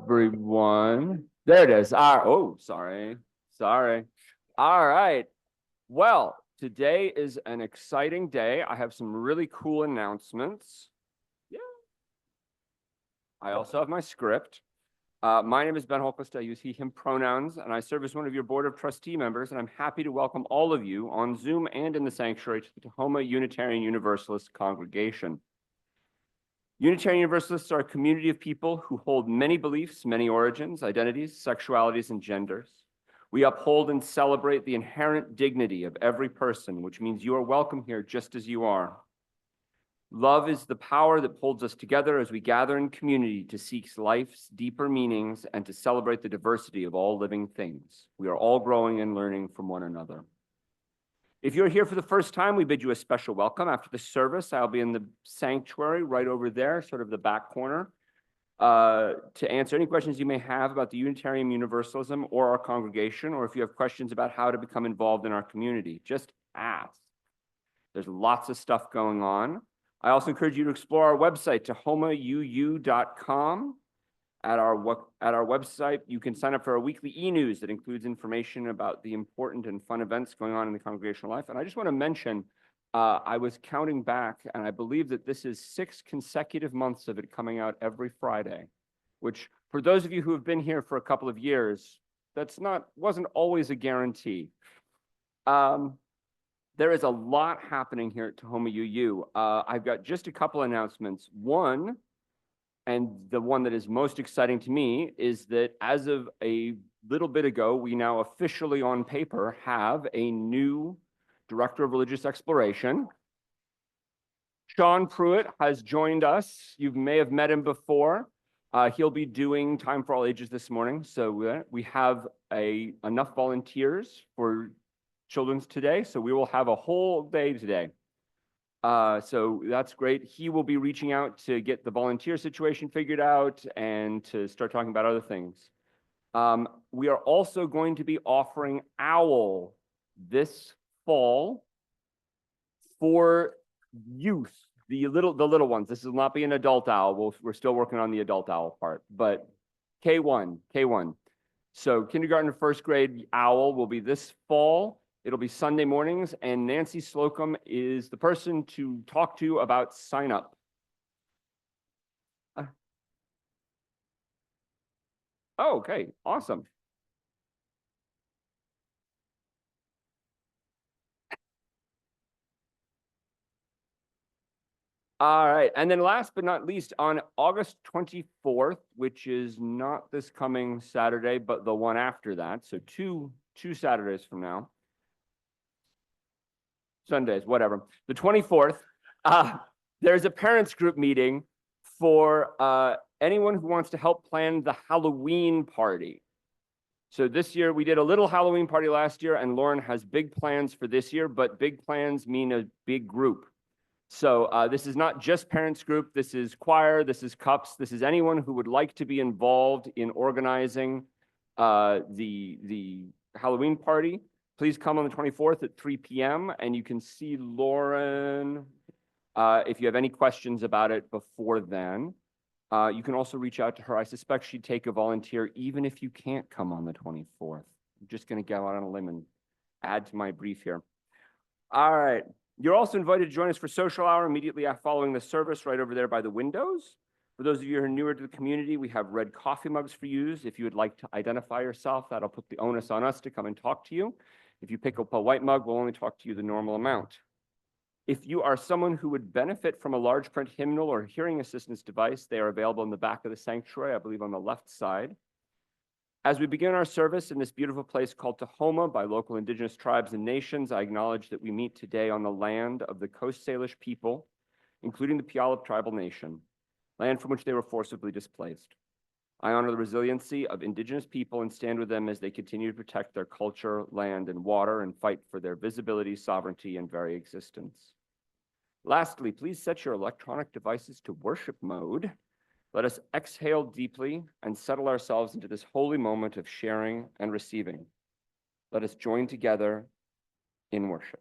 everyone. There it is. Oh, sorry. All right. Well, today is an exciting day. I have some really cool announcements. Yeah. I also have my script. My name is Ben Holquist. I use he, him pronouns, and I serve as one of your board of trustee members, and I'm happy to welcome all of you on Zoom and in the sanctuary to the Tahoma Unitarian Universalist congregation. Unitarian Universalists are a community of people who hold many beliefs, many origins, identities, sexualities, and genders. We uphold and celebrate the inherent dignity of every person, which means you are welcome here just as you are. Love is the power that holds us together as we gather in community to seek life's deeper meanings and to celebrate the diversity of all living things. We are all growing and learning from one another. If you're here for the first time, we bid you a special welcome. After the service, I'll be in the sanctuary right over there, sort of the back corner, to answer any questions you may have about the Unitarian Universalism or our congregation, or if you have questions about how to become involved in our community, just ask. There's lots of stuff going on. I also encourage you to explore our website, tahomauu.com. At our website, you can sign up for our weekly e-news that includes information about the important and fun events going on in the congregational life. And I just want to mention, I was counting back, and I believe that this is 6 consecutive months of it coming out every Friday, which for those of you who have been here for a couple of years, wasn't always a guarantee. There is a lot happening here at Tahoma UU. I've got just a couple announcements. One, and the one that is most exciting to me, is that as of a little bit ago, we now officially on paper have a new director of religious exploration. Sean Pruitt has joined us. You may have met him before. He'll be doing Time for All Ages this morning. So we have enough volunteers for children's today. So we will have a whole day today. So that's great. He will be reaching out to get the volunteer situation figured out and to start talking about other things. We are also going to be offering OWL this fall for youth, the little ones. This will not be an adult OWL. We're still working on the adult OWL part, but K1. So kindergarten and first grade OWL will be this fall. It'll be Sunday mornings, and Nancy Slocum is the person to talk to about sign up. Oh, okay, awesome. All right, and then last but not least, on August 24th, which is not this coming Saturday, but the one after that, so two Saturdays from now, Sundays, whatever. The 24th, there's a parents group meeting for anyone who wants to help plan the Halloween party. So this year we did a little Halloween party last year, and Lauren has big plans for this year, but big plans mean a big group. So this is not just parents group, this is choir, this is cups, this is anyone who would like to be involved in organizing the Halloween party. Please come on the 24th at 3 p.m. and you can see Lauren if you have any questions about it before then. You can also reach out to her. I suspect she'd take a volunteer even if you can't come on the 24th. I'm just going to go out on a limb and add to my brief here. All right. You're also invited to join us for social hour immediately following the service right over there by the windows. For those of you who are newer to the community, we have red coffee mugs for use. If you would like to identify yourself, that'll put the onus on us to come and talk to you. If you pick up a white mug, we'll only talk to you the normal amount. If you are someone who would benefit from a large print hymnal or hearing assistance device, they are available in the back of the sanctuary, I believe on the left side. As we begin our service in this beautiful place called Tahoma by local indigenous tribes and nations, I acknowledge that we meet today on the land of the Coast Salish people, including the Puyallup tribal nation, land from which they were forcibly displaced. I honor the resiliency of indigenous people and stand with them as they continue to protect their culture, land, and water and fight for their visibility, sovereignty, and very existence. Lastly, please set your electronic devices to worship mode. Let us exhale deeply and settle ourselves into this holy moment of sharing and receiving. Let us join together in worship.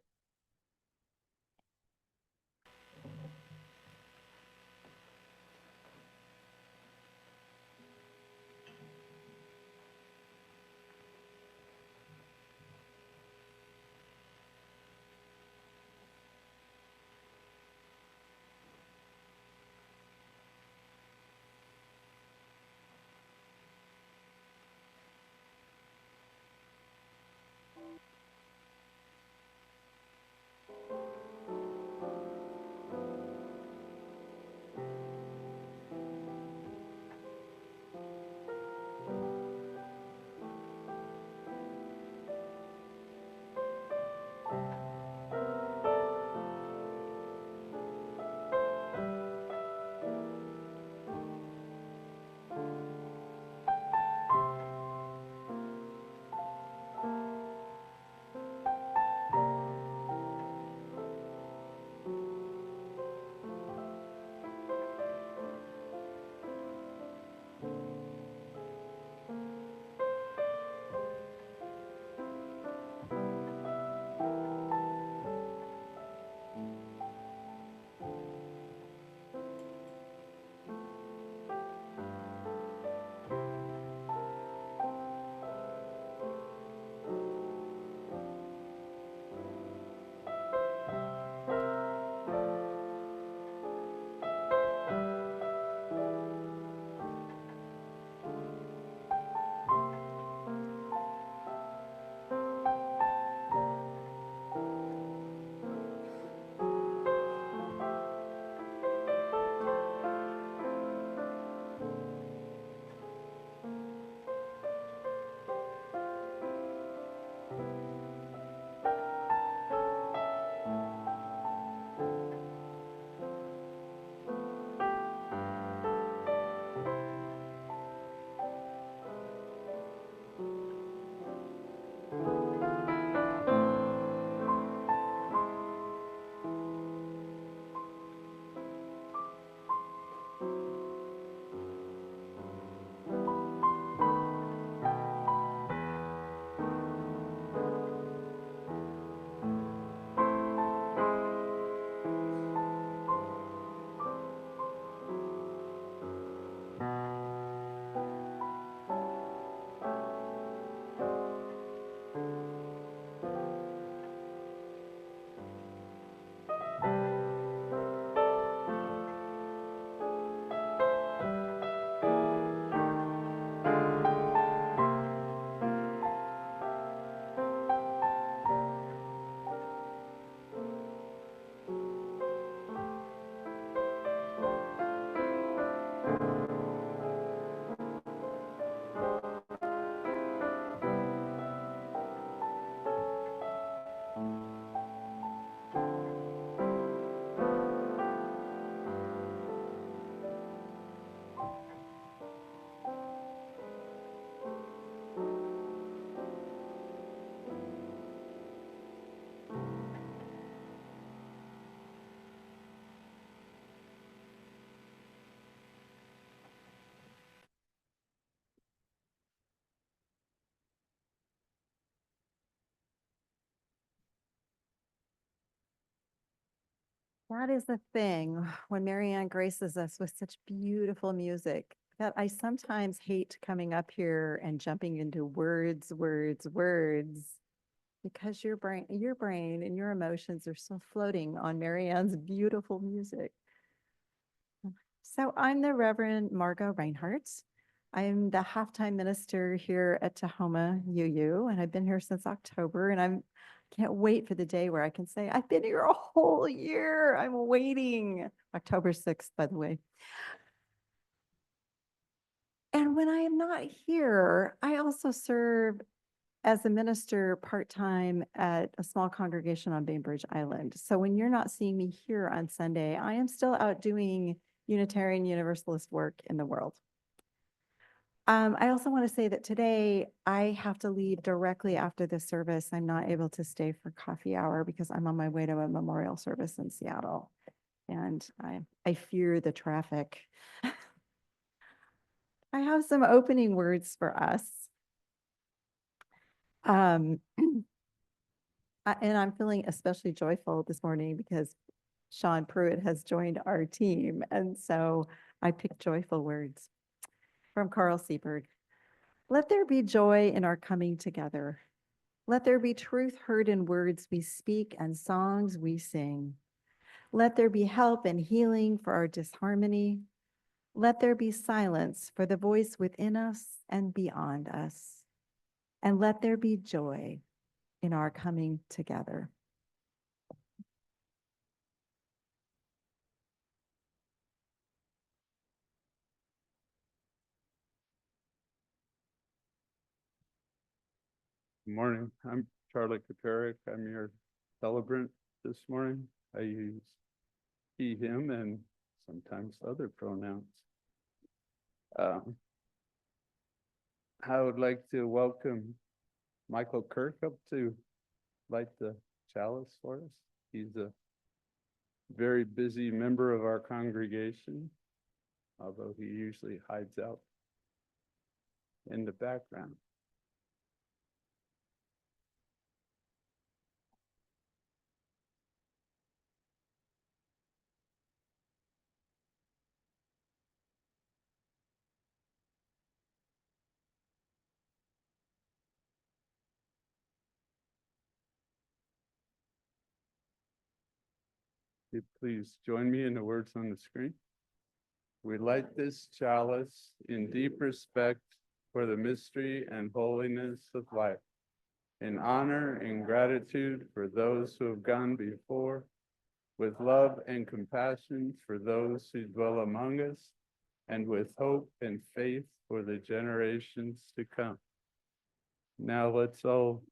That is the thing when Marianne graces us with such beautiful music that I sometimes hate coming up here and jumping into words, because your brain and your emotions are still floating on Marianne's beautiful music. So I'm the Reverend Margo Reinhart. I'm the halftime minister here at Tahoma UU, and I've been here since October, and can't wait for the day where I can say, I've been here a whole year. I'm waiting. October 6th, by the way. And when I am not here, I also serve as a minister part-time at a small congregation on Bainbridge Island. So when you're not seeing me here on Sunday, I am still out doing Unitarian Universalist work in the world. I also want to say that today I have to leave directly after the service. I'm not able to stay for coffee hour because I'm on my way to a memorial service in Seattle. And I fear the traffic. I have some opening words for us. And I'm feeling especially joyful this morning because Sean Pruitt has joined our team. And so I picked joyful words from Carl Seabird. Let there be joy in our coming together. Let there be truth heard in words we speak and songs we sing. Let there be help and healing for our disharmony. Let there be silence for the voice within us and beyond us. And let there be joy in our coming together. Good morning. I'm Charlie Kaperik. I'm your celebrant this morning. I use he, him, and sometimes other pronouns. I would like to welcome Michael Kirk up to light the chalice for us. He's a very busy member of our congregation, although he usually hides out in the background. Please join me in the words on the screen. We light this chalice in deep respect for the mystery and holiness of life, in honor and gratitude for those who have gone before, with love and compassion for those who dwell among us, and with hope and faith for the generations to come. Now let's all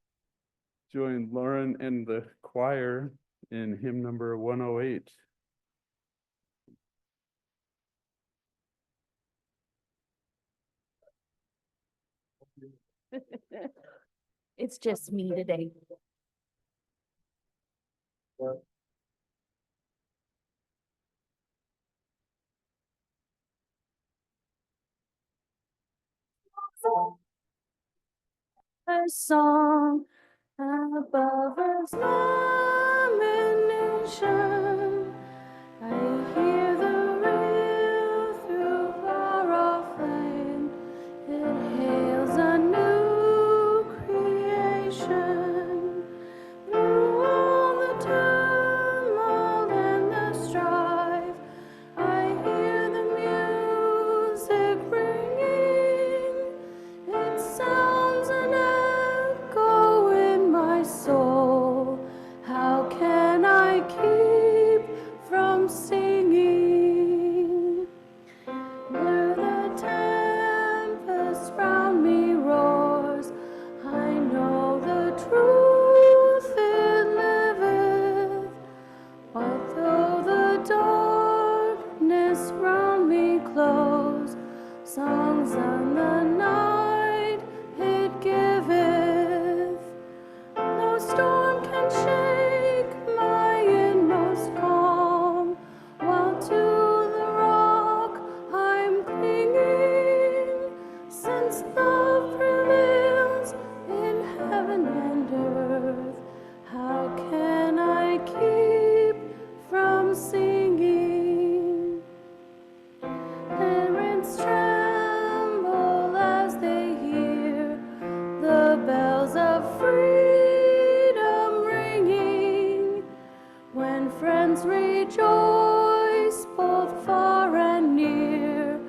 join Lauren and the choir in hymn number 108. It's just me today. A song above us nomination. I hear the rill through far off land. It hails a new creation. Through all the turmoil and the strife, I hear the music ringing. It sounds an echo friends rejoice, both far and near.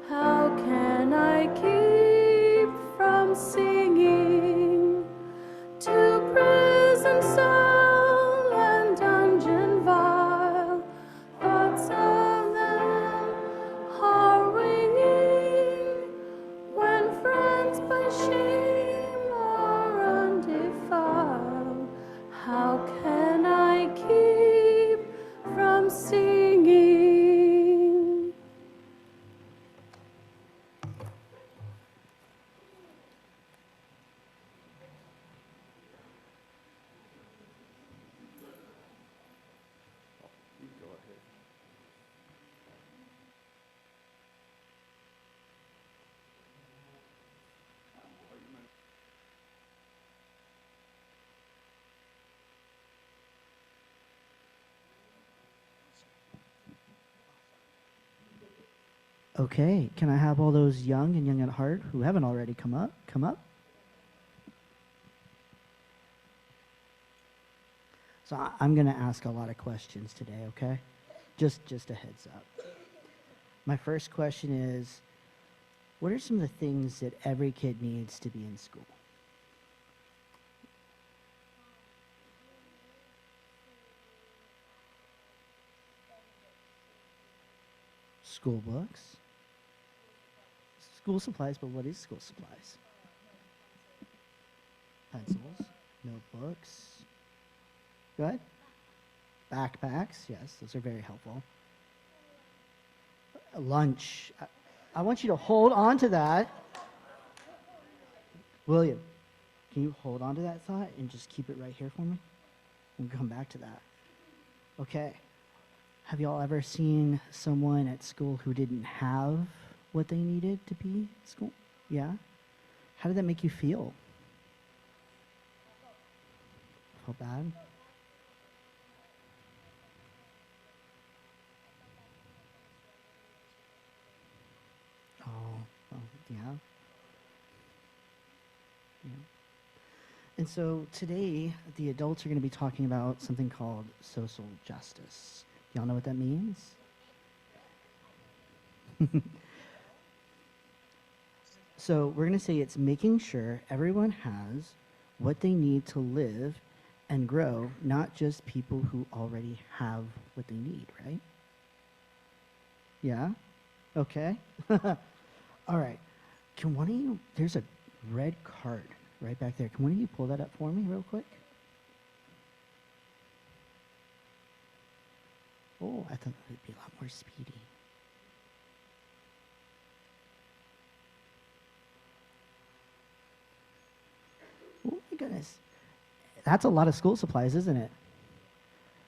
How can I keep from singing? To prison cell and dungeon vile, thoughts of them are winging. When friends by shame are undefiled, how can I keep from singing? Okay, can I have all those young and young at heart who haven't already come up? Come up. So I'm going to ask a lot of questions today, okay? Just a heads up. My first question is, what are some of the things that every kid needs to be in school? School books. School supplies, but what is school supplies? Pencils, notebooks. Good. Backpacks, yes, those are very helpful. Lunch. I want you to hold on to that. William, can you hold on to that thought and just keep it right here for me? We'll come back to that. Okay. Have y'all ever seen someone at school who didn't have what they needed to be at school? Yeah? How did that make you feel? Felt bad? Oh, yeah. Yeah. And so today, the adults are going to be talking about something called social justice. Y'all know what that means? So we're going to say it's making sure everyone has what they need to live and grow, not just people who already have what they need, right? Yeah? Okay. All right. Can one of you, there's a red card right back there. Can one of you pull that up for me real quick? Oh, I thought it would be a lot more speedy. Oh my goodness. That's a lot of school supplies, isn't it?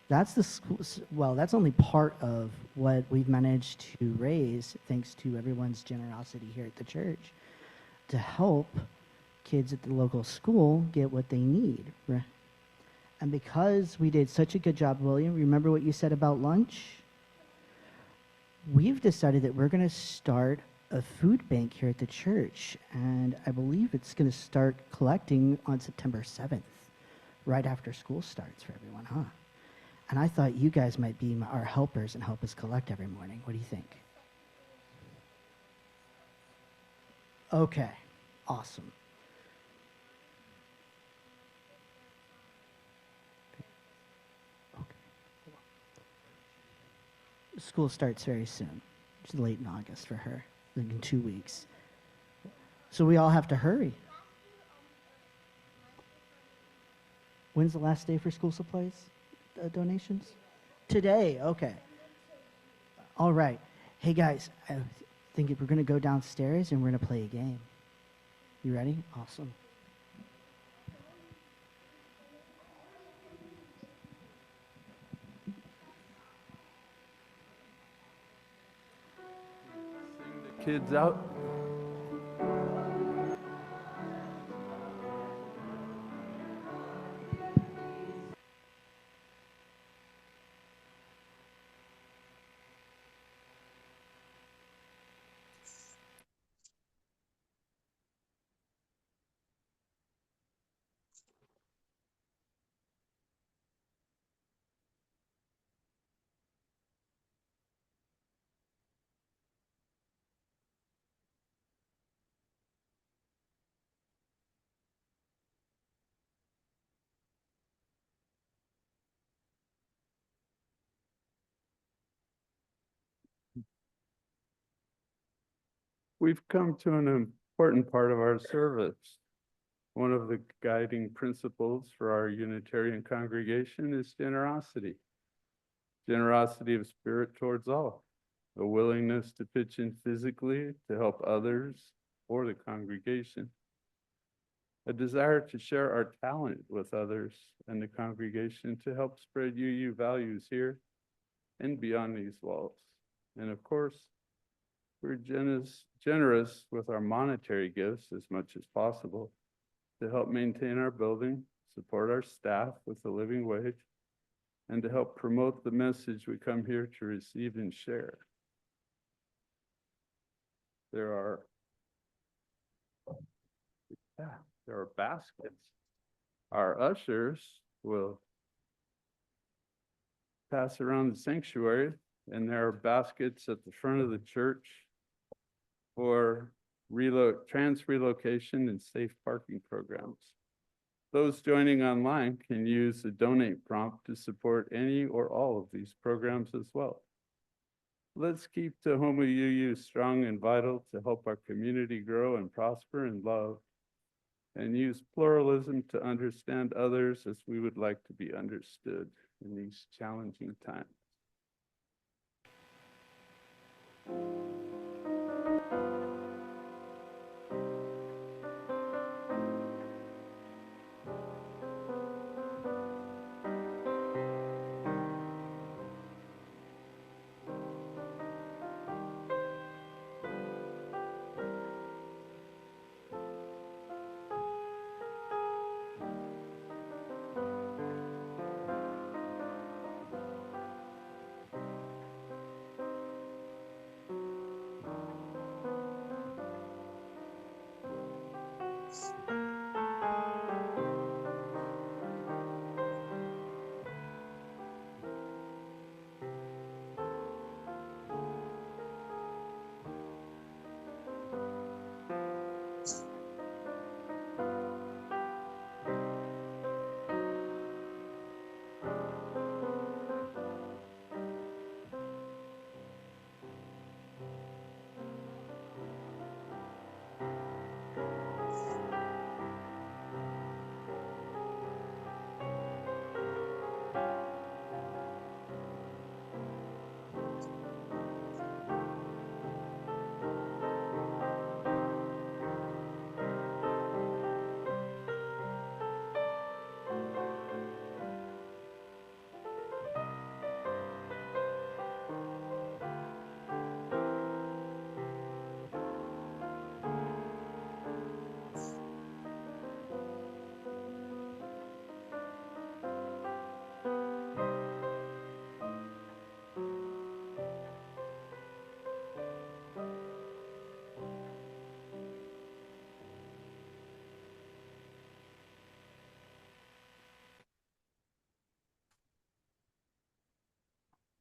That's the school, well, that's only part of what we've managed to raise thanks to everyone's generosity here at the church to help kids at the local school get what they need. And because we did such a good job, William, remember what you said about lunch? We've decided that we're going to start a food bank here at the church, and I believe it's going to start collecting on September 7th, right after school starts for everyone, huh? And I thought you guys might be our helpers and help us collect every morning. What do you think? Okay, awesome. Okay. School starts very soon. It's late in August for her, like in 2 weeks. So we all have to hurry. When's the last day for school supplies donations? Today, okay. All right. Hey guys, I think we're going to go downstairs and we're going to play a game. You ready? Awesome. Sing the kids out. We've come to an important part of our service. One of the guiding principles for our Unitarian congregation is generosity. Generosity of spirit towards all, a willingness to pitch in physically to help others or the congregation, a desire to share our talent with others and the congregation to help spread UU values here and beyond these walls. And of course, we're generous with our monetary gifts as much as possible to help maintain our building, support our staff with a living wage, and to help promote the message we come here to receive and share. There are baskets. Our ushers will pass around the sanctuary, and there are baskets at the front of the church for trans relocation and safe parking programs. Those joining online can use the donate prompt to support any or all of these programs as well. Let's keep Tahoma UU strong and vital to help our community grow and prosper in love, and use pluralism to understand others as we would like to be understood in these challenging times.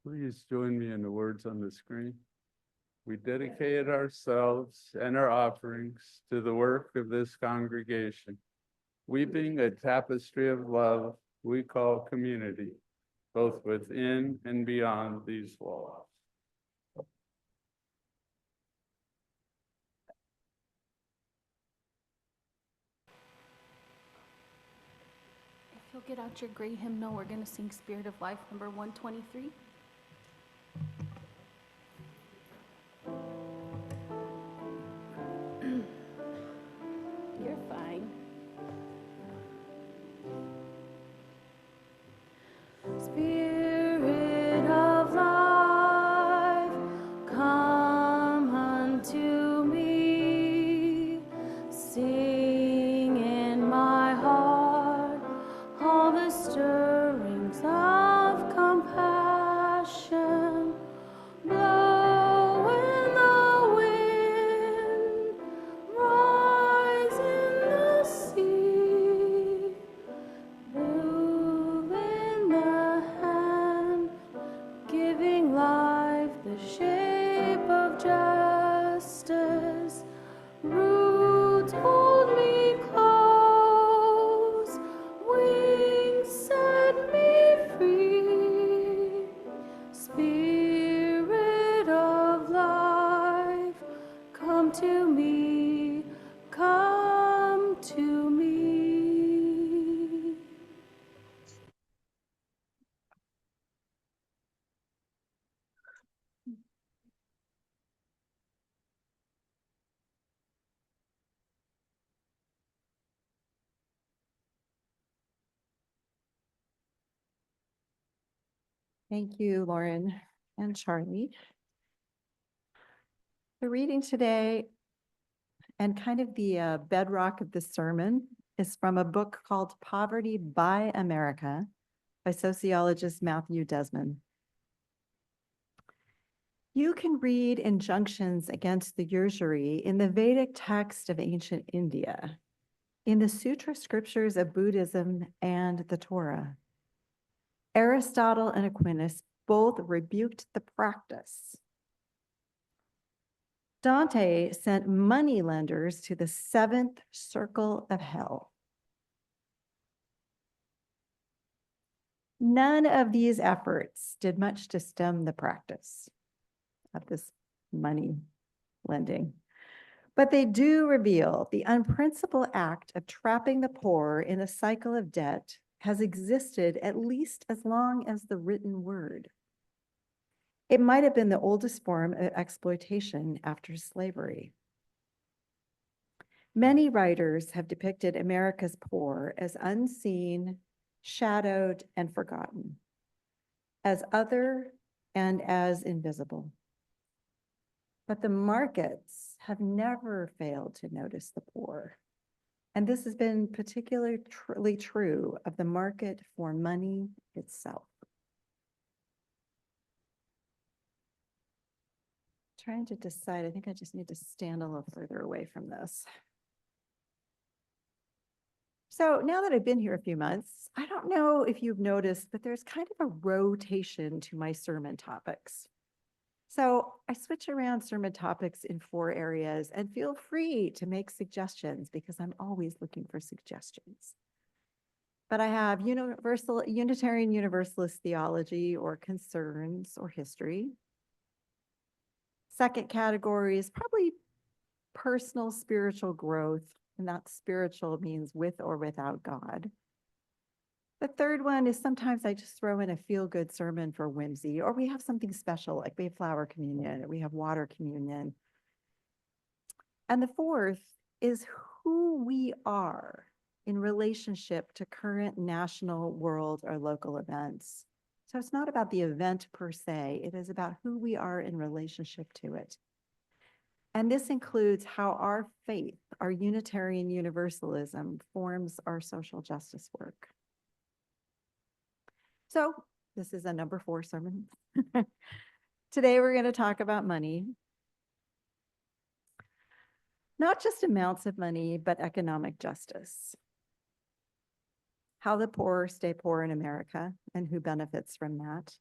Please join me in the words on the screen. We dedicate ourselves and our offerings to the work of this congregation, weaving a tapestry of love we call community, both within and beyond these walls. If you'll get out your great hymnal, we're going to sing Spirit of Life, number 123. You're fine. Spirit of life, come unto me. Sing in my heart all the stirrings of compassion. Blow in the wind, rise in the sea, move in the hand, giving life the shape of justice. Roots hold me close, wings set me free. Thank you, Lauren and Charlie. The reading today and kind of the bedrock of this sermon is from a book called Poverty by America by sociologist Matthew Desmond. You can read injunctions against the usury in the Vedic text of ancient India, in the sutra scriptures of Buddhism and the Torah. Aristotle and Aquinas both rebuked the practice. Dante sent moneylenders to the seventh circle of hell. None of these efforts did much to stem the practice of this money lending, but they do reveal the unprincipled act of trapping the poor in a cycle of debt has existed at least as long as the written word. It might have been the oldest form of exploitation after slavery. Many writers have depicted America's poor as unseen, shadowed, and forgotten, as other and as invisible. But the markets have never failed to notice the poor. And this has been particularly true of the market for money itself. Trying to decide, I think I just need to stand a little further away from this. So now that I've been here a few months, I don't know if you've noticed, but there's kind of a rotation to my sermon topics. So I switch around sermon topics in 4 areas, and feel free to make suggestions because I'm always looking for suggestions. But I have Unitarian Universalist theology or concerns or history. Second category is probably personal spiritual growth, and that spiritual means with or without God. The third one is sometimes I just throw in a feel-good sermon for whimsy, or we have something special, like we have flower communion, or we have water communion. And the fourth is who we are in relationship to current national, world, or local events. So it's not about the event per se, it is about who we are in relationship to it. And this includes how our faith, our Unitarian Universalism, forms our social justice work. So this is a number 4 sermon. Today we're going to talk about money. Not just amounts of money, but economic justice. How the poor stay poor in America and who benefits from that.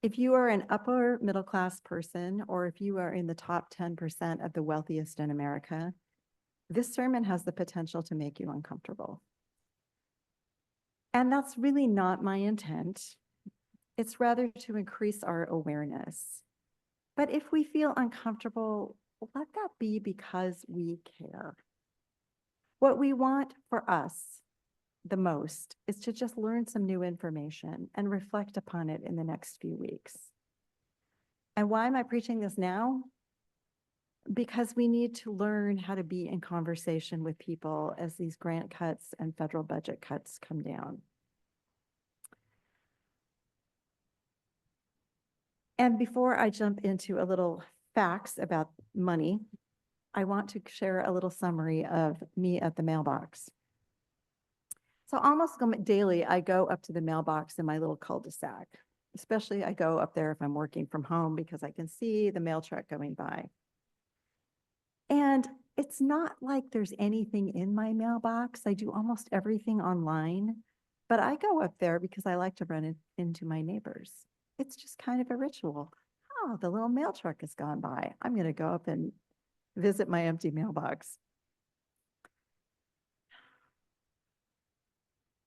If you are an upper middle class person, or if you are in the top 10% of the wealthiest in America, this sermon has the potential to make you uncomfortable. And that's really not my intent. It's rather to increase our awareness. But if we feel uncomfortable, let that be because we care. What we want for us the most is to just learn some new information and reflect upon it in the next few weeks. And why am I preaching this now? Because we need to learn how to be in conversation with people as these grant cuts and federal budget cuts come down. And before I jump into a little facts about money, I want to share a little summary of me at the mailbox. So almost daily, I go up to the mailbox in my little cul-de-sac. Especially I go up there if I'm working from home because I can see the mail truck going by. And it's not like there's anything in my mailbox. I do almost everything online, but I go up there because I like to run into my neighbors. It's just kind of a ritual. Oh, the little mail truck has gone by. I'm going to go up and visit my empty mailbox.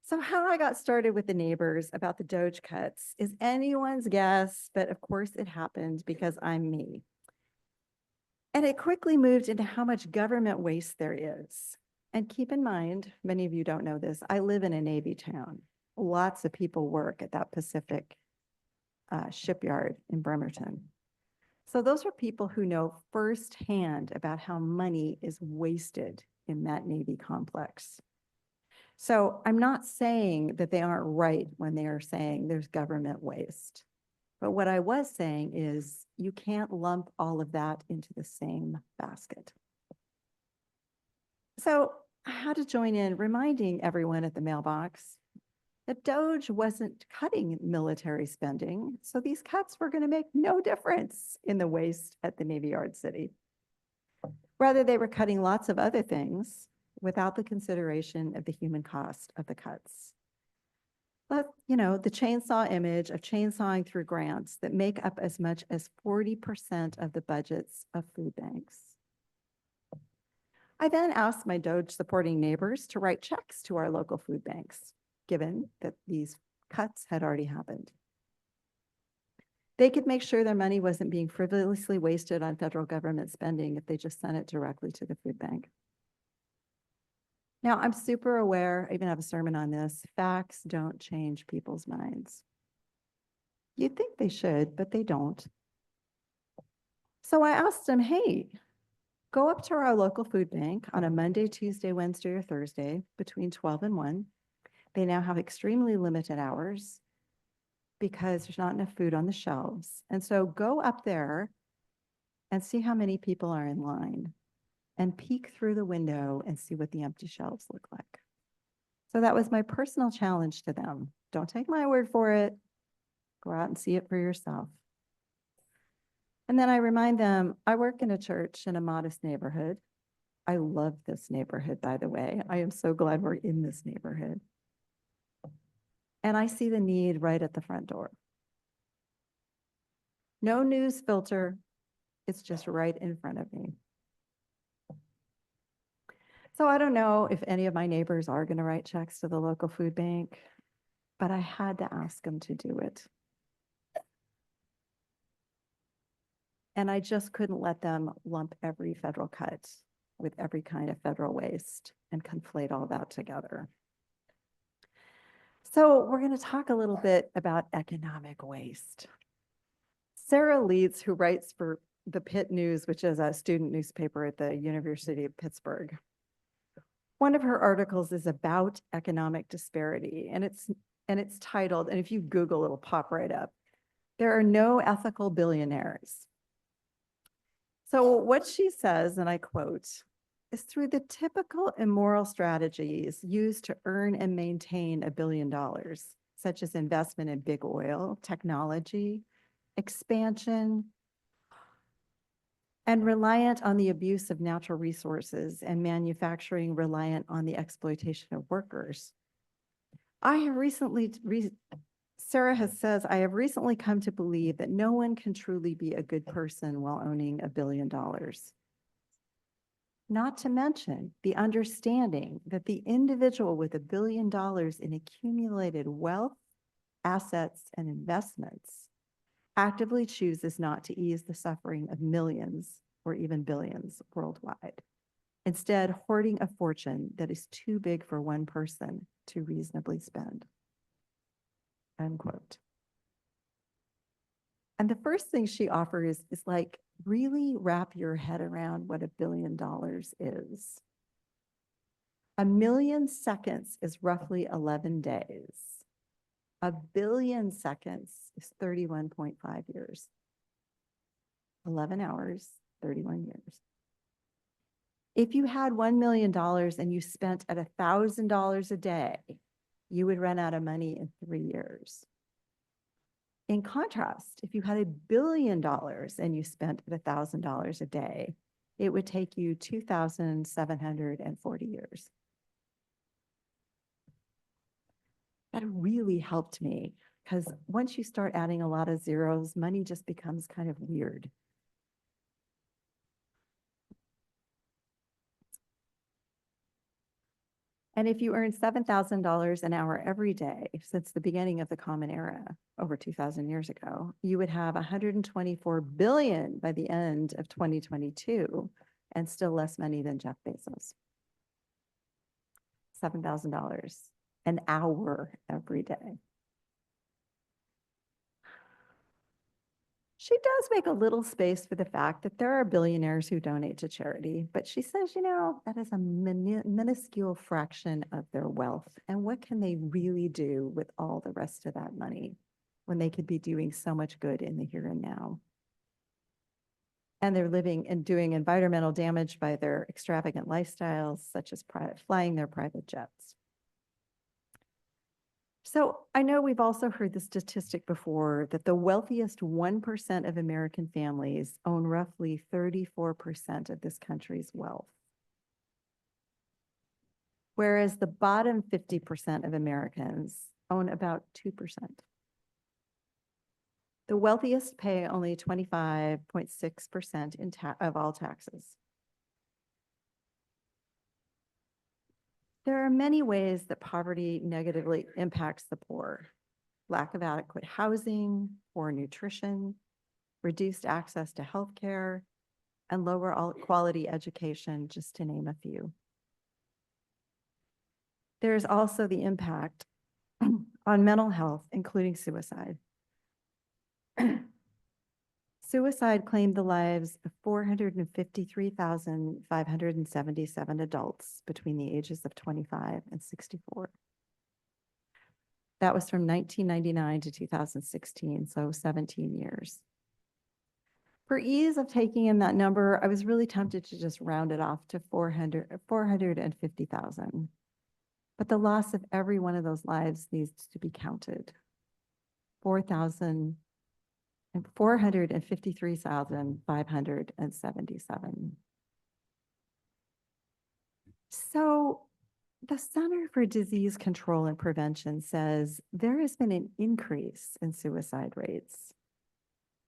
So how I got started with the neighbors about the Doge cuts is anyone's guess, but of course it happened because I'm me. And it quickly moved into how much government waste there is. And keep in mind, many of you don't know this, I live in a Navy town. Lots of people work at that Pacific shipyard in Bremerton. So those are people who know firsthand about how money is wasted in that Navy complex. So I'm not saying that they aren't right when they are saying there's government waste. But what I was saying is you can't lump all of that into the same basket. So I had to join in reminding everyone at the mailbox that DOGE wasn't cutting military spending, so these cuts were going to make no difference in the waste at the Navy Yard City. Rather, they were cutting lots of other things without the consideration of the human cost of the cuts. But, you know, the chainsaw image of chainsawing through grants that make up as much as 40% of the budgets of food banks. I then asked my DOGE supporting neighbors to write checks to our local food banks, given that these cuts had already happened. They could make sure their money wasn't being frivolously wasted on federal government spending if they just sent it directly to the food bank. Now, I'm super aware, I even have a sermon on this, facts don't change people's minds. You'd think they should, but they don't. So I asked them, hey, go up to our local food bank on a Monday, Tuesday, Wednesday, or Thursday between 12 and 1. They now have extremely limited hours because there's not enough food on the shelves. And so go up there and see how many people are in line and peek through the window and see what the empty shelves look like. So that was my personal challenge to them. Don't take my word for it. Go out and see it for yourself. And then I remind them, I work in a church in a modest neighborhood. I love this neighborhood, by the way. I am so glad we're in this neighborhood. And I see the need right at the front door. No news filter. It's just right in front of me. So I don't know if any of my neighbors are going to write checks to the local food bank, but I had to ask them to do it. And I just couldn't let them lump every federal cut with every kind of federal waste and conflate all that together. So we're going to talk a little bit about economic waste. Sarah Leeds, who writes for the Pitt News, which is a student newspaper at the University of Pittsburgh. One of her articles is about economic disparity, and it's titled, and if you Google, it'll pop right up, "There are no ethical billionaires." So what she says, and I quote, is through the typical immoral strategies used to earn and maintain $1 billion, such as investment in big oil, technology, expansion, and reliant on the abuse of natural resources and manufacturing reliant on the exploitation of workers. I have recently, Sarah says, I have recently come to believe that no one can truly be a good person while owning $1 billion. Not to mention the understanding that the individual with $1 billion in accumulated wealth, assets, and investments actively chooses not to ease the suffering of millions or even billions worldwide, instead hoarding a fortune that is too big for one person to reasonably spend. Unquote. And the first thing she offers is like, really wrap your head around what $1 billion is. 1 million seconds is roughly 11 days. 1 billion seconds is 31.5 years. 11 hours, 31 years. If you had $1 million and you spent at $1,000 a day, you would run out of money in 3 years. In contrast, if you had $1 billion and you spent at $1,000 a day, it would take you 2,740 years. That really helped me because once you start adding a lot of zeros, money just becomes kind of weird. And if you earn $7,000 an hour every day since the beginning of the Common Era, over 2,000 years ago, you would have 124 billion by the end of 2022 and still less money than Jeff Bezos. $7,000 an hour every day. She does make a little space for the fact that there are billionaires who donate to charity, but she says, that is a minuscule fraction of their wealth. And what can they really do with all the rest of that money when they could be doing so much good in the here and now? And they're living and doing environmental damage by their extravagant lifestyles, such as flying their private jets. So I know we've also heard the statistic before that the wealthiest 1% of American families own roughly 34% of this country's wealth, whereas the bottom 50% of Americans own about 2%. The wealthiest pay only 25.6% of all taxes. There are many ways that poverty negatively impacts the poor. Lack of adequate housing, poor nutrition, reduced access to healthcare, and lower quality education, just to name a few. There's also the impact on mental health, including suicide. Suicide claimed the lives of 453,577 adults between the ages of 25 and 64. That was from 1999 to 2016, so 17 years. For ease of taking in that number, I was really tempted to just round it off to 450,000. But the loss of every one of those lives needs to be counted. 453,577. So the Center for Disease Control and Prevention says there has been an increase in suicide rates,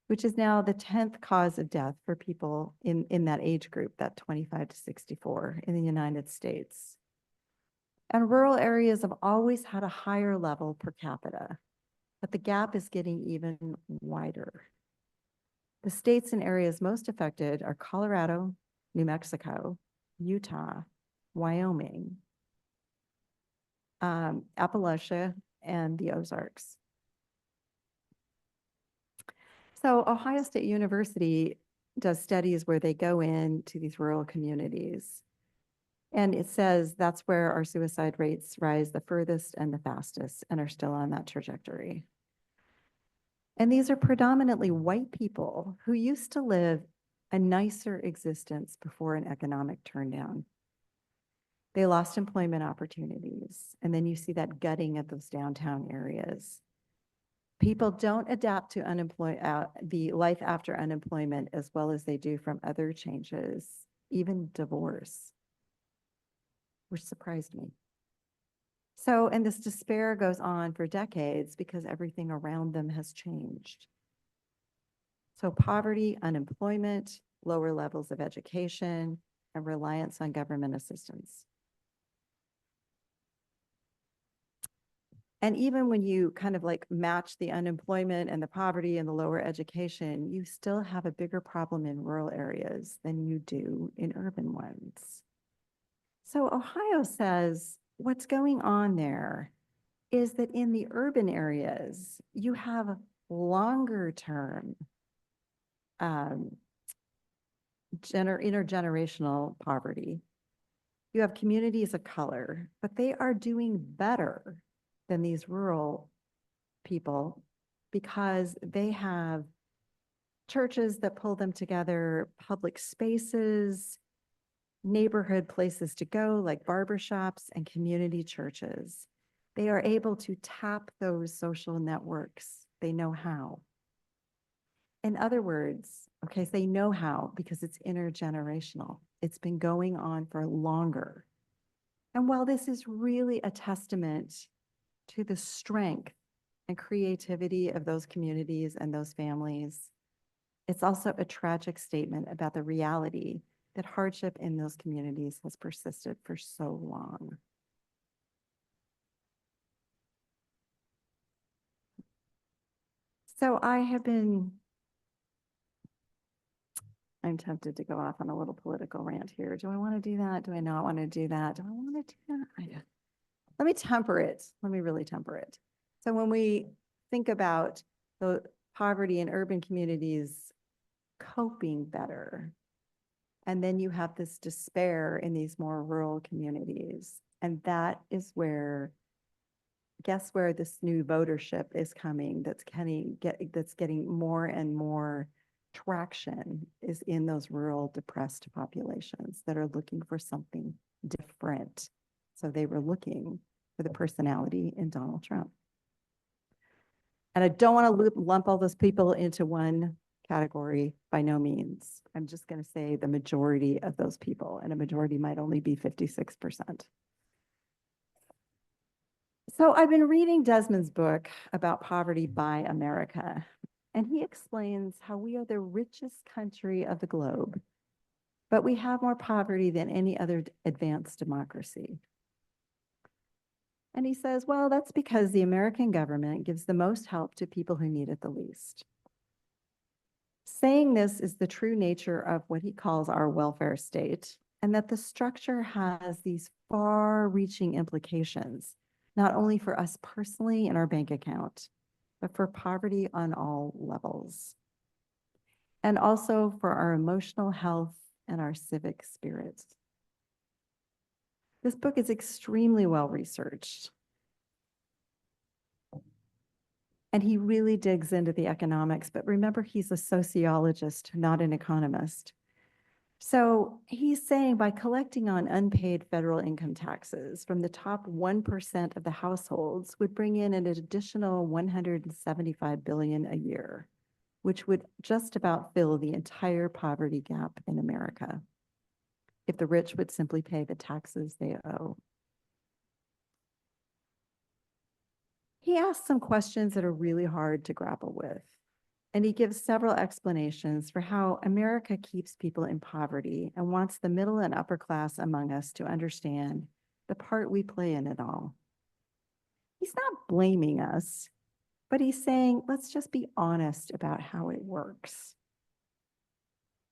which is now the 10th cause of death for people in that age group, that 25 to 64 in the United States. And rural areas have always had a higher level per capita, but the gap is getting even wider. The states and areas most affected are Colorado, New Mexico, Utah, Wyoming, Appalachia, and the Ozarks. So Ohio State University does studies where they go into these rural communities. And it says that's where our suicide rates rise the furthest and the fastest and are still on that trajectory. And these are predominantly white people who used to live a nicer existence before an economic turndown. They lost employment opportunities, and then you see that gutting of those downtown areas. People don't adapt to the life after unemployment as well as they do from other changes, even divorce, which surprised me. So, and this despair goes on for decades because everything around them has changed. So poverty, unemployment, lower levels of education, and reliance on government assistance. And even when you kind of like match the unemployment and the poverty and the lower education, you still have a bigger problem in rural areas than you do in urban ones. So Ohio says what's going on there is that in the urban areas, you have longer term intergenerational poverty. You have communities of color, but they are doing better than these rural people because they have churches that pull them together, public spaces, neighborhood places to go like barbershops and community churches. They are able to tap those social networks. They know how. In other words, okay, so they know how because it's intergenerational. It's been going on for longer. And while this is really a testament to the strength and creativity of those communities and those families, it's also a tragic statement about the reality that hardship in those communities has persisted for so long. So I'm tempted to go off on a little political rant here. Do I want to do that? Do I not want to do that? Do I want to do that? Let me temper it. Let me really temper it. So when we think about the poverty in urban communities coping better. And then you have this despair in these more rural communities. And that is where, guess where this new votership is coming that's getting more and more traction is in those rural depressed populations that are looking for something different. So they were looking for the personality in Donald Trump. And I don't want to lump all those people into one category, by no means. I'm just going to say the majority of those people, and a majority might only be 56%. So I've been reading Desmond's book about poverty by America, and he explains how we are the richest country of the globe, but we have more poverty than any other advanced democracy. And he says, well, that's because the American government gives the most help to people who need it the least. Saying this is the true nature of what he calls our welfare state, and that the structure has these far-reaching implications, not only for us personally in our bank account, but for poverty on all levels, and also for our emotional health and our civic spirits. This book is extremely well researched. And he really digs into the economics, but remember, he's a sociologist, not an economist. So he's saying by collecting on unpaid federal income taxes from the top 1% of the households would bring in an additional $175 billion a year, which would just about fill the entire poverty gap in America if the rich would simply pay the taxes they owe. He asks some questions that are really hard to grapple with, and he gives several explanations for how America keeps people in poverty and wants the middle and upper class among us to understand the part we play in it all. He's not blaming us, but he's saying, let's just be honest about how it works.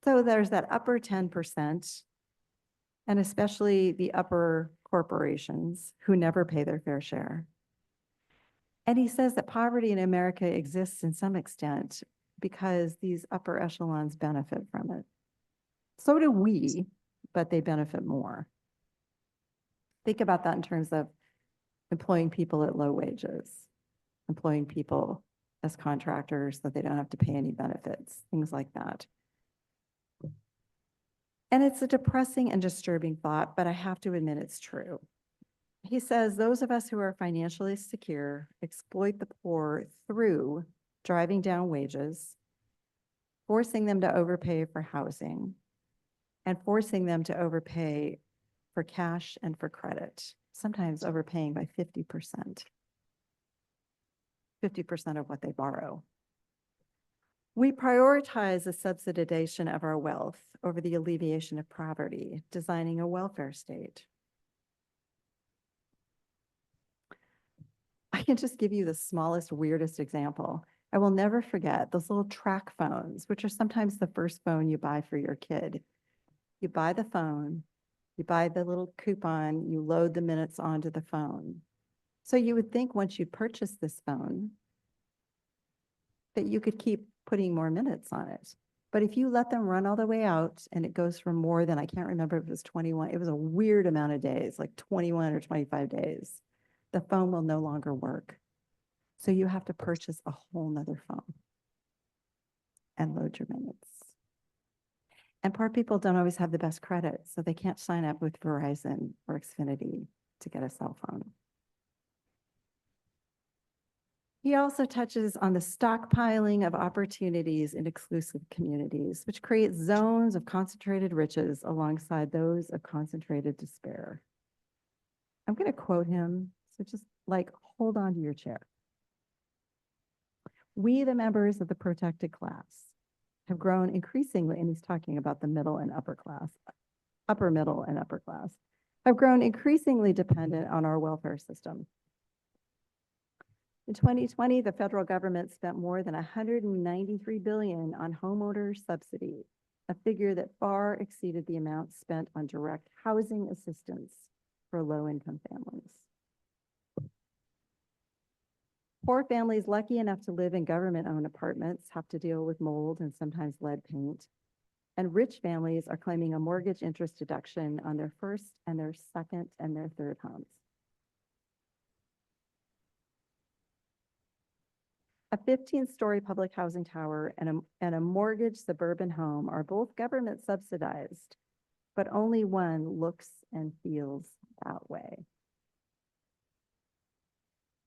So there's that upper 10%, and especially the upper corporations who never pay their fair share. And he says that poverty in America exists in some extent because these upper echelons benefit from it. So do we, but they benefit more. Think about that in terms of employing people at low wages, employing people as contractors so they don't have to pay any benefits, things like that. And it's a depressing and disturbing thought, but I have to admit it's true. He says those of us who are financially secure exploit the poor through driving down wages, forcing them to overpay for housing, and forcing them to overpay for cash and for credit, sometimes overpaying by 50%. 50% of what they borrow. We prioritize the subsidization of our wealth over the alleviation of poverty, designing a welfare state. I can just give you the smallest, weirdest example. I will never forget those little track phones, which are sometimes the first phone you buy for your kid. You buy the phone, you buy the little coupon, you load the minutes onto the phone. So you would think once you purchase this phone that you could keep putting more minutes on it. But if you let them run all the way out and it goes from more than, I can't remember if it was 21, it was a weird amount of days, like 21 or 25 days, the phone will no longer work. So you have to purchase a whole nother phone and load your minutes. And poor people don't always have the best credit, so they can't sign up with Verizon or Xfinity to get a cell phone. He also touches on the stockpiling of opportunities in exclusive communities, which creates zones of concentrated riches alongside those of concentrated despair. I'm going to quote him, so just like hold on to your chair. We, the members of the protected class, have grown increasingly, and he's talking about the middle and upper class, upper middle and upper class, have grown increasingly dependent on our welfare system. In 2020, the federal government spent more than $193 billion on homeowner subsidy, a figure that far exceeded the amount spent on direct housing assistance for low-income families. Poor families lucky enough to live in government-owned apartments have to deal with mold and sometimes lead paint. And rich families are claiming a mortgage interest deduction on their first and their second and their third homes. A 15-story public housing tower and a mortgaged suburban home are both government subsidized, but only one looks and feels that way.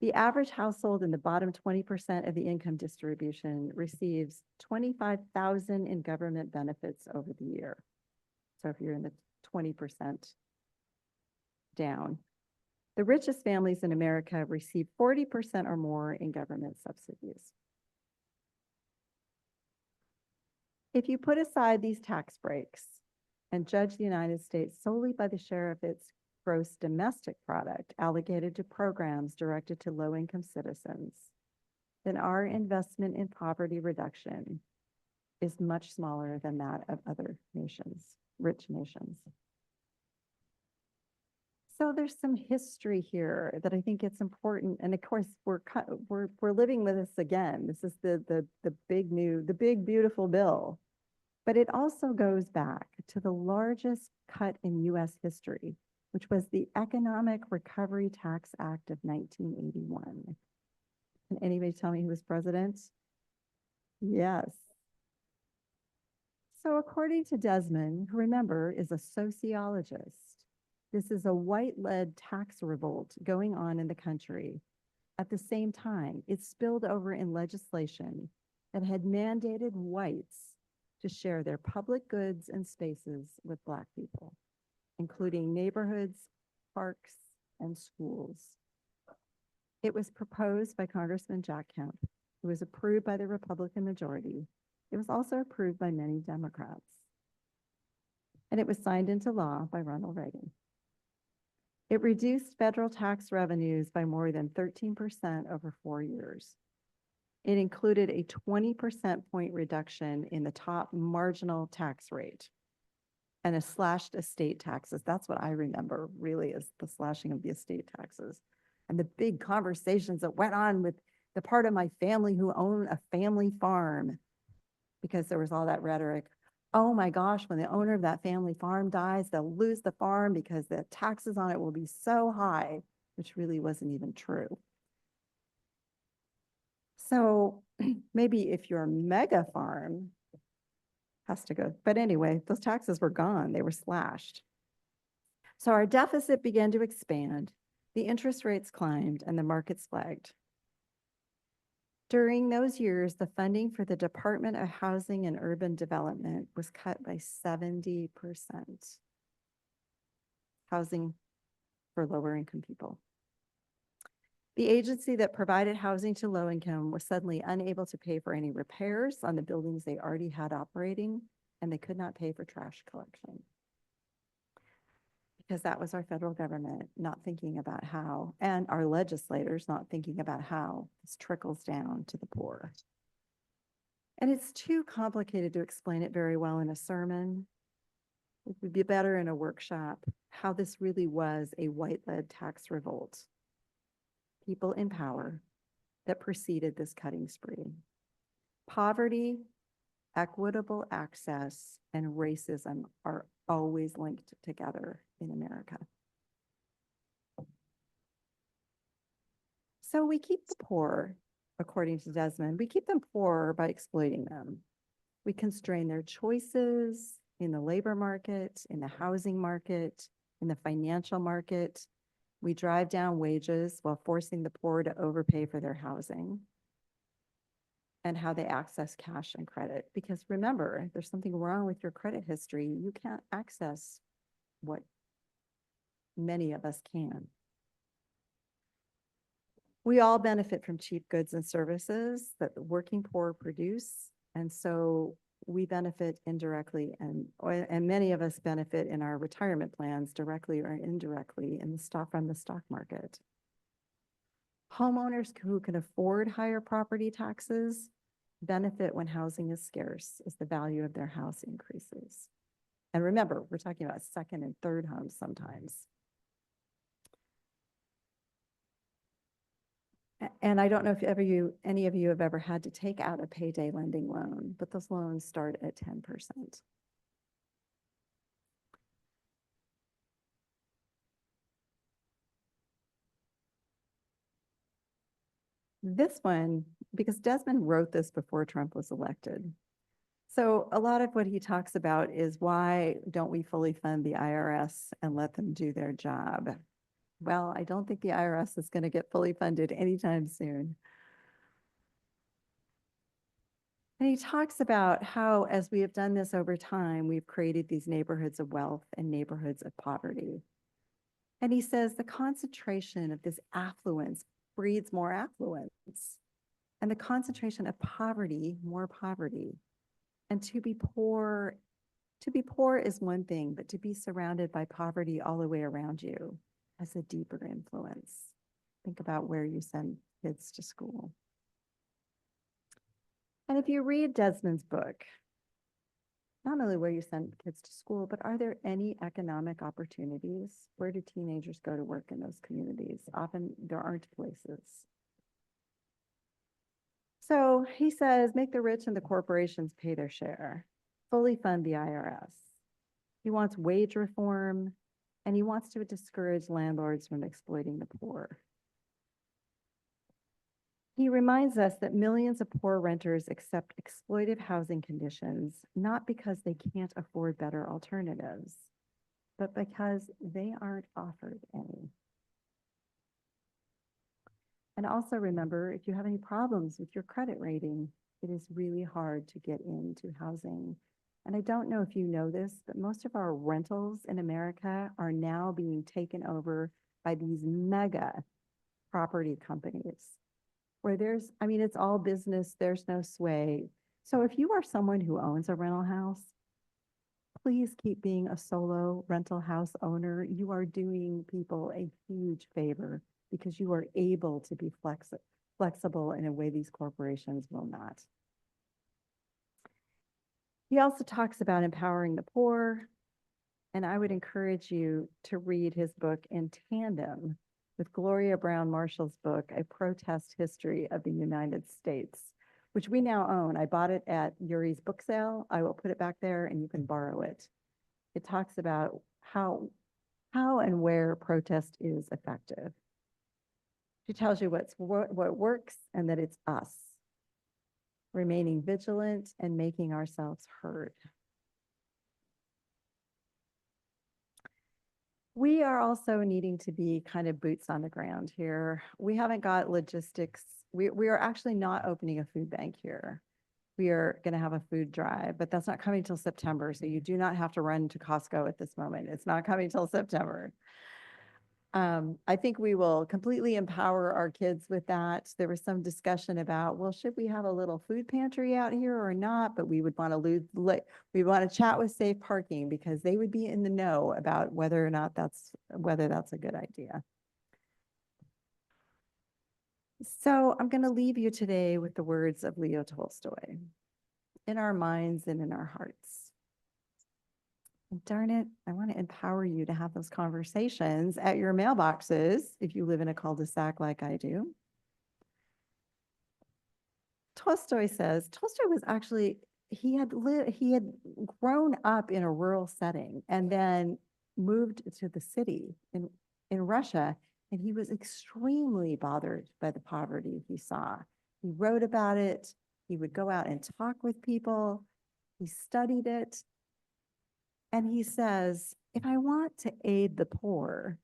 The average household in the bottom 20% of the income distribution receives $25,000 in government benefits over the year. So if you're in the 20% down. The richest families in America receive 40% or more in government subsidies. If you put aside these tax breaks and judge the United States solely by the share of its gross domestic product allocated to programs directed to low-income citizens, then our investment in poverty reduction is much smaller than that of other nations, rich nations. So there's some history here that I think it's important, and of course we're living with this again. This is the big beautiful bill, but it also goes back to the largest cut in U.S. history, which was the Economic Recovery Tax Act of 1981. Can anybody tell me who was president? Yes. So according to Desmond, who remember is a sociologist, this is a white-led tax revolt going on in the country. At the same time, it spilled over in legislation that had mandated whites to share their public goods and spaces with Black people, including neighborhoods, parks, and schools. It was proposed by Congressman Jack Kemp. It was approved by the Republican majority. It was also approved by many Democrats. And it was signed into law by Ronald Reagan. It reduced federal tax revenues by more than 13% over 4 years. It included a 20% point reduction in the top marginal tax rate and a slashed estate taxes. That's what I remember really is the slashing of the estate taxes and the big conversations that went on with the part of my family who own a family farm, because there was all that rhetoric. Oh my gosh, when the owner of that family farm dies, they'll lose the farm because the taxes on it will be so high, which really wasn't even true. So maybe if your mega farm has to go, but anyway, those taxes were gone, they were slashed. So our deficit began to expand, the interest rates climbed, and the markets flagged. During those years, the funding for the Department of Housing and Urban Development was cut by 70%. Housing for lower income people. The agency that provided housing to low income was suddenly unable to pay for any repairs on the buildings they already had operating, and they could not pay for trash collection. Because that was our federal government not thinking about how, and our legislators not thinking about how this trickles down to the poor. And it's too complicated to explain it very well in a sermon. It would be better in a workshop how this really was a white-led tax revolt. People in power that preceded this cutting spree. Poverty, equitable access, and racism are always linked together in America. So we keep the poor, according to Desmond, we keep them poor by exploiting them. We constrain their choices in the labor market, in the housing market, in the financial market. We drive down wages while forcing the poor to overpay for their housing and how they access cash and credit. Because remember, if there's something wrong with your credit history, you can't access what many of us can. We all benefit from cheap goods and services that the working poor produce. And so we benefit indirectly, and many of us benefit in our retirement plans directly or indirectly in the stock market. Homeowners who can afford higher property taxes benefit when housing is scarce as the value of their house increases. And remember, we're talking about second and third homes sometimes. And I don't know if any of you have ever had to take out a payday lending loan, but those loans start at 10%. This one, because Desmond wrote this before Trump was elected. So a lot of what he talks about is why don't we fully fund the IRS and let them do their job? Well, I don't think the IRS is going to get fully funded anytime soon. And he talks about how, as we have done this over time, we've created these neighborhoods of wealth and neighborhoods of poverty. And he says the concentration of this affluence breeds more affluence, and the concentration of poverty, more poverty. And to be poor is one thing, but to be surrounded by poverty all the way around you has a deeper influence. Think about where you send kids to school. And if you read Desmond's book, not only where you send kids to school, but are there any economic opportunities? Where do teenagers go to work in those communities? Often there aren't places. So he says, make the rich and the corporations pay their share, fully fund the IRS. He wants wage reform, and he wants to discourage landlords from exploiting the poor. He reminds us that millions of poor renters accept exploitive housing conditions, not because they can't afford better alternatives, but because they aren't offered any. And also remember, if you have any problems with your credit rating, it is really hard to get into housing. And I don't know if you know this, but most of our rentals in America are now being taken over by these mega property companies where it's all business, there's no sway. So if you are someone who owns a rental house, please keep being a solo rental house owner. You are doing people a huge favor because you are able to be flexible in a way these corporations will not. He also talks about empowering the poor, and I would encourage you to read his book in tandem with Gloria Brown Marshall's book, A Protest History of the United States, which we now own. I bought it at Yuri's book sale. I will put it back there and you can borrow it. It talks about how and where protest is effective. She tells you what works and that it's us, remaining vigilant and making ourselves heard. We are also needing to be kind of boots on the ground here. We haven't got logistics. We are actually not opening a food bank here. We are going to have a food drive, but that's not coming till September. So you do not have to run to Costco at this moment. It's not coming till September. I think we will completely empower our kids with that. There was some discussion about, well, should we have a little food pantry out here or not? But we would want to chat with Safe Parking because they would be in the know about whether that's a good idea. So I'm going to leave you today with the words of Leo Tolstoy, in our minds and in our hearts. And darn it, I want to empower you to have those conversations at your mailboxes if you live in a cul-de-sac like I do. Tolstoy was actually, he had grown up in a rural setting and then moved to the city in Russia, and he was extremely bothered by the poverty he saw. He wrote about it. He would go out and talk with people. He studied it. And he says, if I want to aid the poor,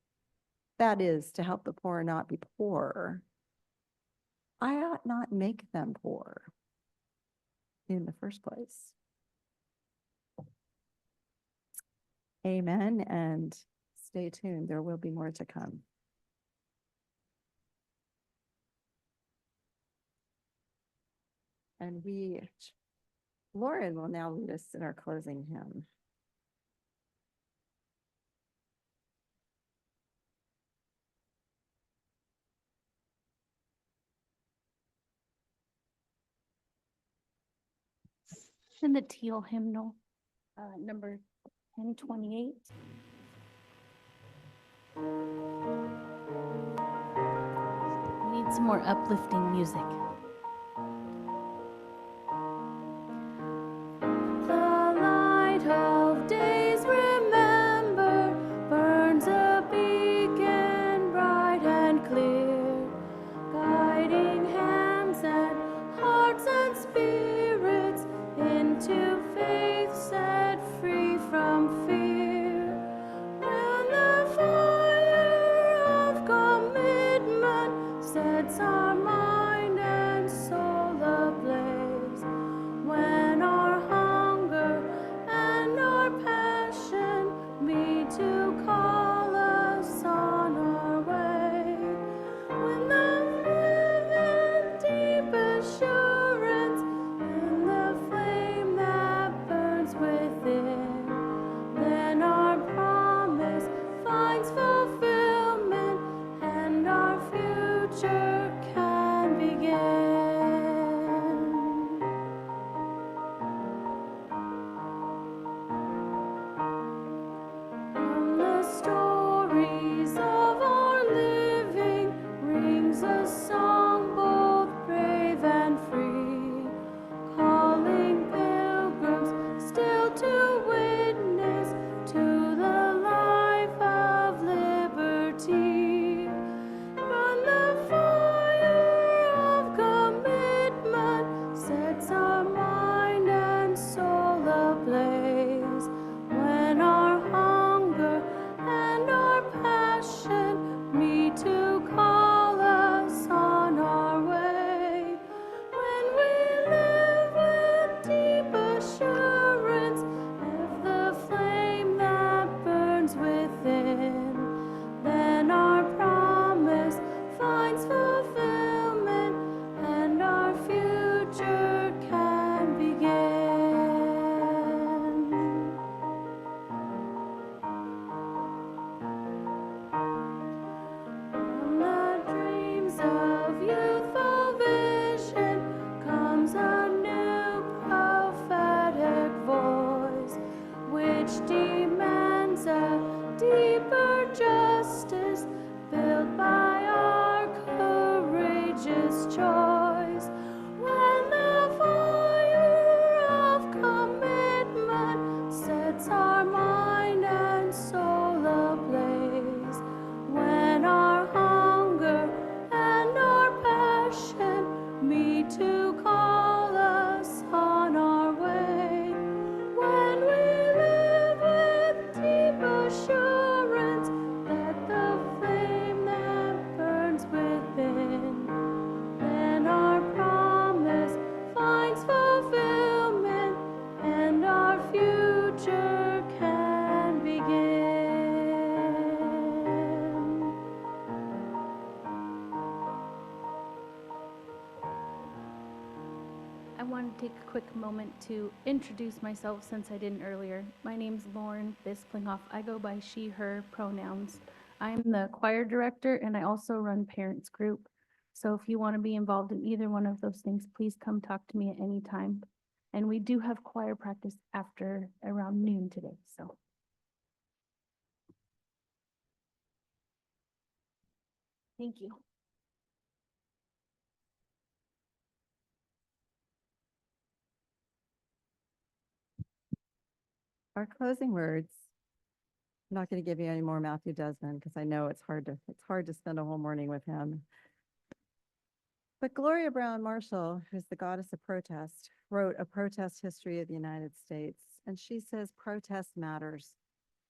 that is to help the poor not be poor, I ought not make them poor in the first place. Amen, and stay tuned. There will be more to come. And Lauren will now lead us in our closing hymn. In the teal hymnal, number 1028. We need need some more uplifting music. The light of days remembered burns a beacon bright and clear, guiding hands and hearts and spirits into faith set free from fear. When the fire of commitment sets our mind and soul ablaze, when our hunger and our passion meet to call us on our way, when the live in deep assurance in the flame that burns within, then our promise finds fulfillment and our future can begin. From the stories of our living rings a song both brave and free, calling pilgrims still to witness to the life of liberty. When the fire of commitment sets our mind and soul ablaze, when our hunger and our passion meet to call us on our way, when we live with deep assurance of the flame that burns within, then our promise finds fulfillment and our future can begin. From the dreams of youthful vision comes a new prophetic voice, which demands a deeper justice built by our courageous choice. When the fire of commitment sets our mind and soul ablaze, when our hunger and our passion meet to call us on our way, when we live with deep assurance that the flame that burns within, then our promise finds fulfillment and our future can begin. I want to take a quick moment to introduce myself since I didn't earlier. My name's Lauren Bisplinghoff. I go by she, her pronouns. I'm the choir director and I also run parents group. So if you want to be involved in either one of those things, please come talk to me at any time. And we do have choir practice after around noon today, so. Thank you. Our closing words. I'm not going to give you any more Matthew Desmond because I know it's hard to spend a whole morning with him. But Gloria Brown Marshall, who's the goddess of protest, wrote A Protest History of the United States. And she says, protest matters.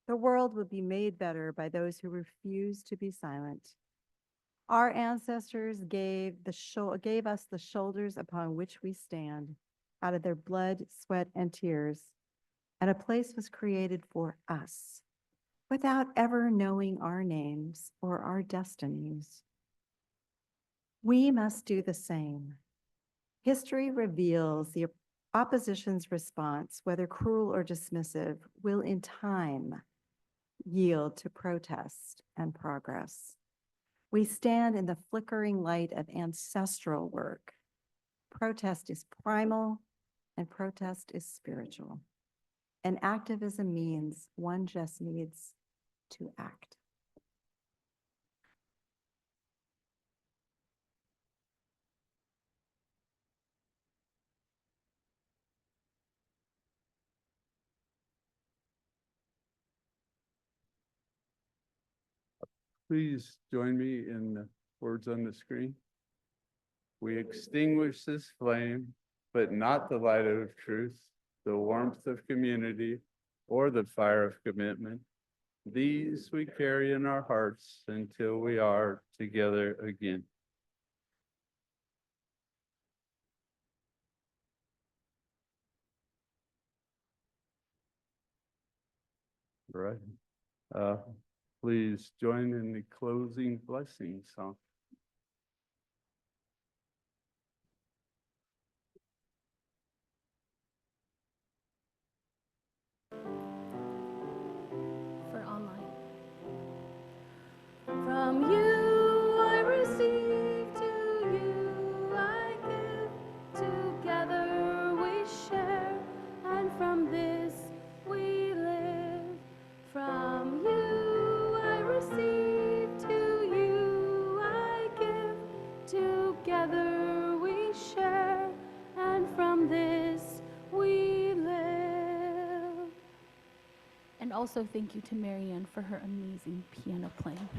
The world will be made better by those who refuse to be silent. Our ancestors gave us the shoulders upon which we stand, out of their blood, sweat, and tears. And a place was created for us, without ever knowing our names or our destinies. We must do the same. History reveals the opposition's response, whether cruel or dismissive, will in time yield to protest and progress. We stand in the flickering light of ancestral work. Protest is primal and protest is spiritual. And activism means one just needs to act. Please join me in the words on the screen. We extinguish this flame, but not the light of truth, the warmth of community, or the fire of commitment. These we carry in our hearts until we are together again. Right. Please join in the closing blessing song. For online. From you I receive, to you I give, together we share, and from this we live. From you I receive, to you I give, together we share, and from this we live. And also thank you to Marianne for her amazing piano playing.